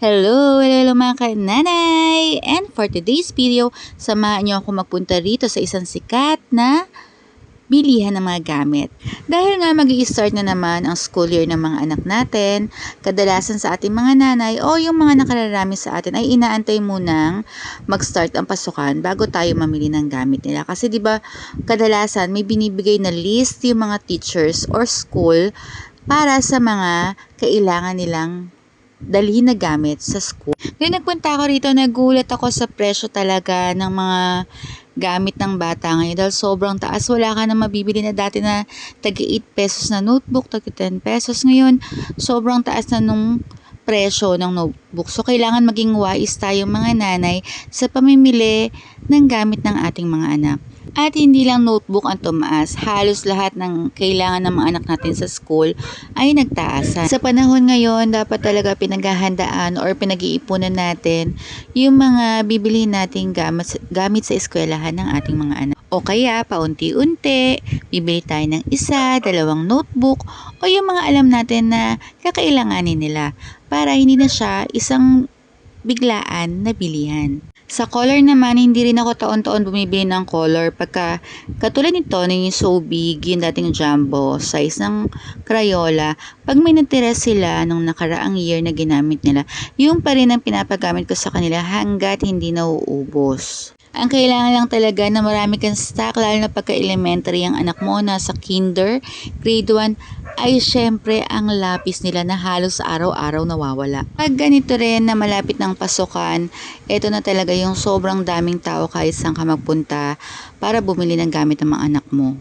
Hello mga kananay! And for today's video, samahan niyo ako magpunta rito sa isang sikat na bilihan ng mga gamit. Dahil nga mag-i-start na naman ang school year ng mga anak natin, kadalasan sa ating mga nanay o yung mga nakararami sa atin ay inaantay munang mag-start ang pasukan bago tayo mamili ng gamit nila. Kasi 'di ba kadalasan may binibigay na list yung mga teachers or school para sa mga kailangan nilang dalhin na gamit sa school. Ngayon nagpunta ako rito, nagulat ako sa presyo talaga ng mga gamit ng bata ngayon dahil sobrang taas. Wala ka na mabibili na dati na tagi 8 pesos na notebook, tagi 10 pesos. Ngayon, sobrang taas na nung presyo ng notebook. So, kailangan maging wise tayo mga nanay sa pamimili ng gamit ng ating mga anak. At hindi lang notebook ang tumaas, halos lahat ng kailangan ng mga anak natin sa school ay nagtaasan. Sa panahon ngayon, dapat talaga pinaghahandaan or pinag-iipunan natin yung mga bibilihin nating gamit sa eskwelahan ng ating mga anak. O kaya, paunti-unti, bibili tayo ng isa, dalawang notebook, o yung mga alam natin na kakailanganin nila para hindi na siya isang biglaan na bilihan. Sa color naman, hindi rin ako taon-taon bumibili ng color. Pagka katulad nito, yung So Big, yung dating jumbo size ng Crayola, pag may natira sila nung nakaraang year na ginamit nila, yung pa rin ang pinapagamit ko sa kanila hanggat hindi nauubos. Ang kailangan lang talaga na marami kang stock, lalo na pagka-elementary ang anak mo, nasa kinder, grade 1, ay syempre ang lapis nila na halos araw-araw nawawala. Pag ganito rin na malapit ng pasukan, ito na talaga yung sobrang daming tao kahit saan ka magpunta para bumili ng gamit ng mga anak mo.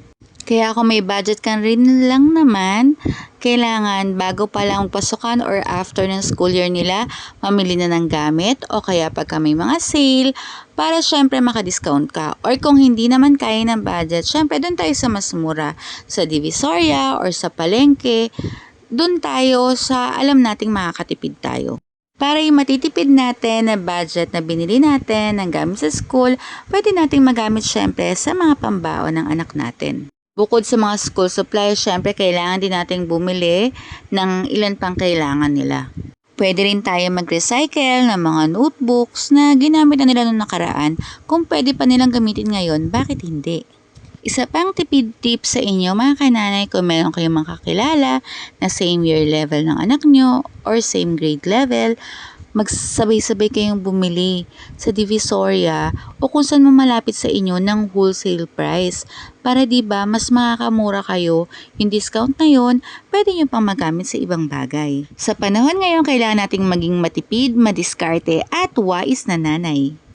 Kaya kung may budget ka rin lang naman, kailangan bago pa lang pasukan or after ng school year nila, mamili na ng gamit o kaya pagka may mga sale para syempre makadiscount ka. Or kung hindi naman kaya ng budget, syempre doon tayo sa mas mura, sa Divisoria or sa Palengke, doon tayo sa alam nating makakatipid tayo. Para yung matitipid natin na budget na binili natin ng gamit sa school, pwede nating magamit syempre sa mga pambaon ng anak natin. Bukod sa mga school supplies, syempre kailangan din nating bumili ng ilan pang kailangan nila. Pwede rin tayo mag-recycle ng mga notebooks na ginamit na nila noong nakaraan. Kung pwede pa nilang gamitin ngayon, bakit hindi? Isa pang tipid tip sa inyo mga kananay, kung meron kayong mga kakilala na same year level ng anak nyo or same grade level, magsabay-sabay kayong bumili sa Divisoria o kung saan malapit sa inyo ng wholesale price. Para 'di ba mas makakamura kayo, yung discount na yon, pwede nyo pang magamit sa ibang bagay. Sa panahon ngayon, kailangan nating maging matipid, madiskarte at wais na nanay.